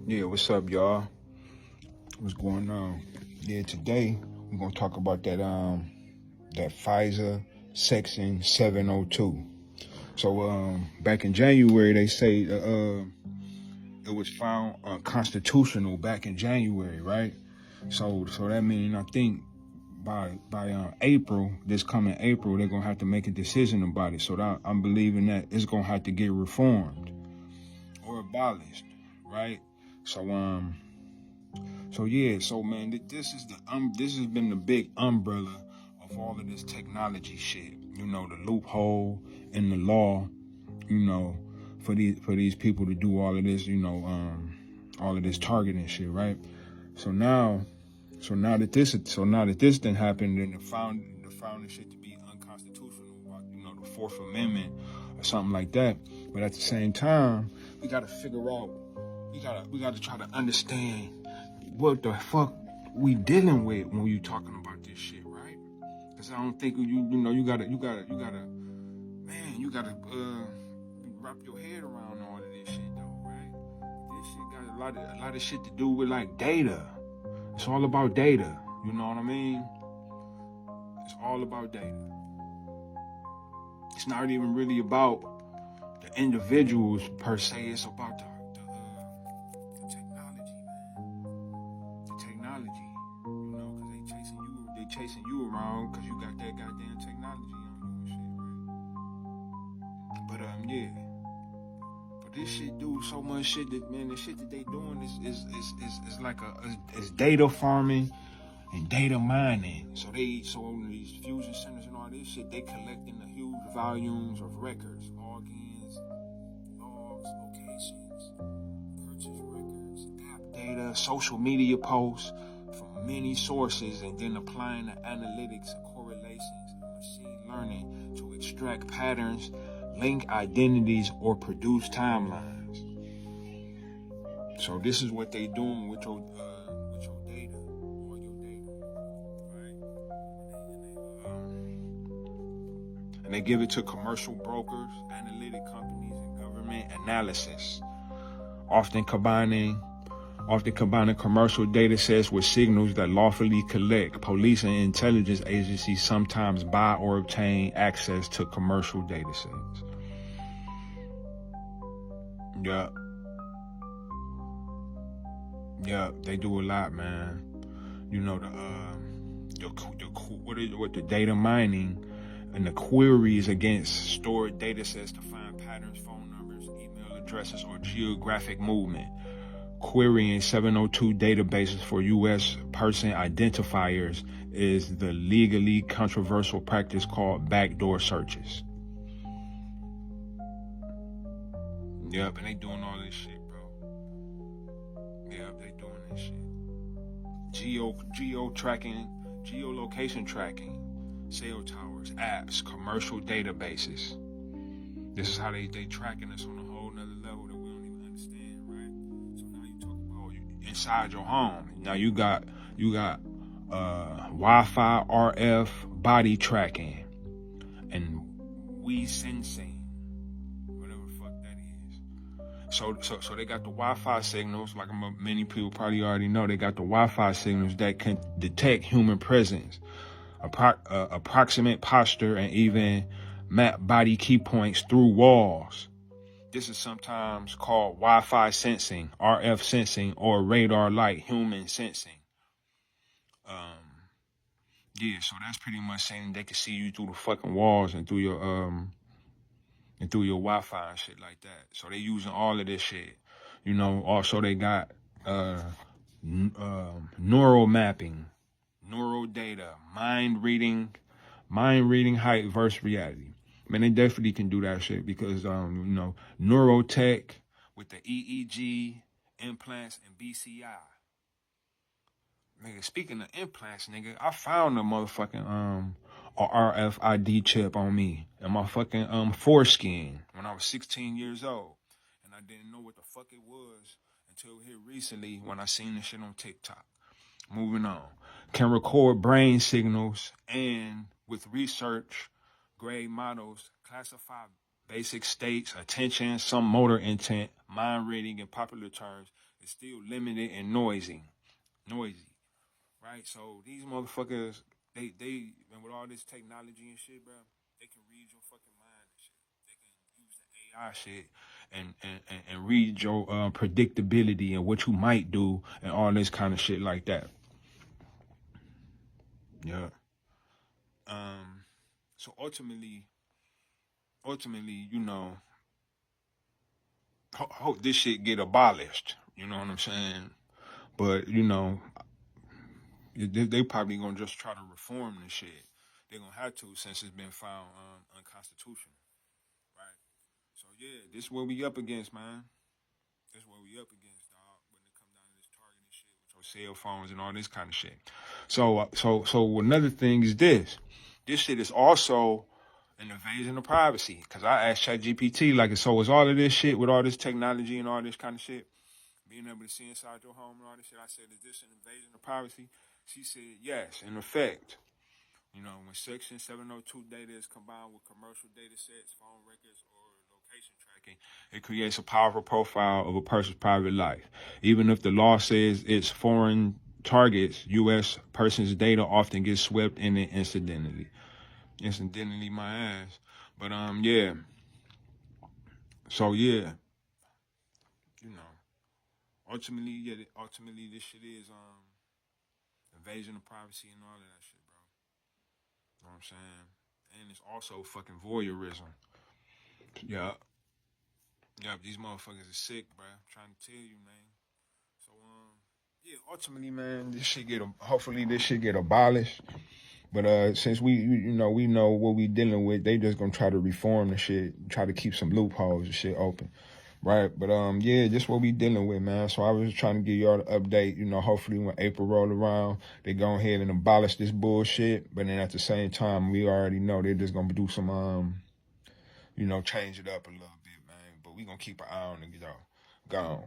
Yeah, what's up, y'all? What's going on? Yeah, today we're gonna talk about that Fisa Section 702. So back in January, they say it was found unconstitutional back in January, right? So that means I think by April, this coming April, they're gonna have to make a decision about it. So that I'm believing that it's gonna have to get reformed or abolished, right? So so man, this has been the big umbrella of all of this technology shit. You know, the loophole in the law. You know, for these people to do all of this. All of this targeting shit, right? So now that this didn't happen, then the found the shit to be unconstitutional. The Fourth Amendment or something like that. But at the same time, we gotta figure out. We gotta try to understand what the fuck we dealing with when you talking about this shit, right? Because I don't think you gotta wrap your head around all of this shit though, right? This shit got a lot of shit to do with like data. It's all about data. You know what I mean? It's all about data. It's not even really about the individuals per se. It's about the technology, man. The technology. You know, because they chasing you around because you got that goddamn technology on you and shit, right? But yeah. But this shit do so much shit that, man, the shit that they doing is like it's data farming and data mining. So these fusion centers and all this shit, they collecting the huge volumes of records, logins, logs, locations, purchase records, app data, social media posts from many sources, and then applying the analytics and correlations and machine learning to extract patterns, link identities, or produce timelines. So this is what they doing with your data, all your data, right? And they give it to commercial brokers, analytic companies, and government analysis, often combining commercial data sets with signals that lawfully collect. Police and intelligence agencies sometimes buy or obtain access to commercial data sets. Yeah, they do a lot, man. You know the data mining and the queries against stored data sets to find patterns, phone numbers, email addresses, or geographic movement. Querying 702 databases for U.S. person identifiers is the legally controversial practice called backdoor searches. Yep, and they doing all this shit, bro. Yep, they doing this shit. Geolocation tracking, cell towers, apps, commercial databases. This is how they tracking us on a whole nother level that we don't even understand, right? So now you talk about inside your home. Now you got Wi-Fi, RF, body tracking, and we sensing. So they got the Wi-Fi signals, like many people probably already know. They got the Wi-Fi signals that can detect human presence, approximate posture, and even map body key points through walls. This is sometimes called Wi-Fi sensing, RF sensing, or radar light human sensing. So that's pretty much saying they can see you through the fucking walls and through your Wi-Fi and shit like that. So they using all of this shit. You know, also they got neural mapping, neural data, mind reading height versus reality. Man, they definitely can do that shit because neurotech with the EEG, implants, and BCI. Nigga, speaking of implants, nigga, I found a motherfucking RFID chip on me and my fucking foreskin when I was 16 years old. And I didn't know what the fuck it was until here recently when I seen this shit on TikTok. Moving on. Can record brain signals and with research grade models classify basic states, attention, some motor intent, mind reading in popular terms, is still limited and noisy. Right? So these motherfuckers, and with all this technology and shit, bro, they can read your fucking mind and shit. They can use the AI shit and read your predictability and what you might do and all this kind of shit like that. Yeah. So ultimately, you know, hope this shit get abolished. You know what I'm saying? But you know, they probably gonna just try to reform this shit. They're gonna have to since it's been found unconstitutional, right? So yeah, this is what we up against, man. This is what we up against, dog. When it comes down to this targeting shit with your cell phones and all this kind of shit. So another thing is this. This shit is also an invasion of privacy. Cause I asked ChatGPT, like, so is all of this shit with all this technology and all this kind of shit, being able to see inside your home and all this shit, I said, is this an invasion of privacy? She said, yes, in effect. You know, when Section 702 data is combined with commercial data sets, phone records, or location tracking, it creates a powerful profile of a person's private life. Even if the law says it's foreign targets, U.S. persons' data often gets swept in it incidentally. Incidentally, my ass. But, yeah. So, yeah. You know, ultimately, this shit is, invasion of privacy and all of that shit, bro. You know what I'm saying? And it's also fucking voyeurism. Yeah. Yeah, these motherfuckers are sick, bro. I'm trying to tell you, man. So, yeah, ultimately, man, hopefully this shit get abolished. But since we know what we dealing with, they just gonna try to reform the shit, try to keep some loopholes and shit open. Right, but yeah, just what we dealing with, man. So I was trying to give y'all the update. You know, hopefully when April roll around, they go ahead and abolish this bullshit. But then at the same time, we already know they're just gonna do some, change it up a little bit, man. But we gonna keep an eye on it, Gone.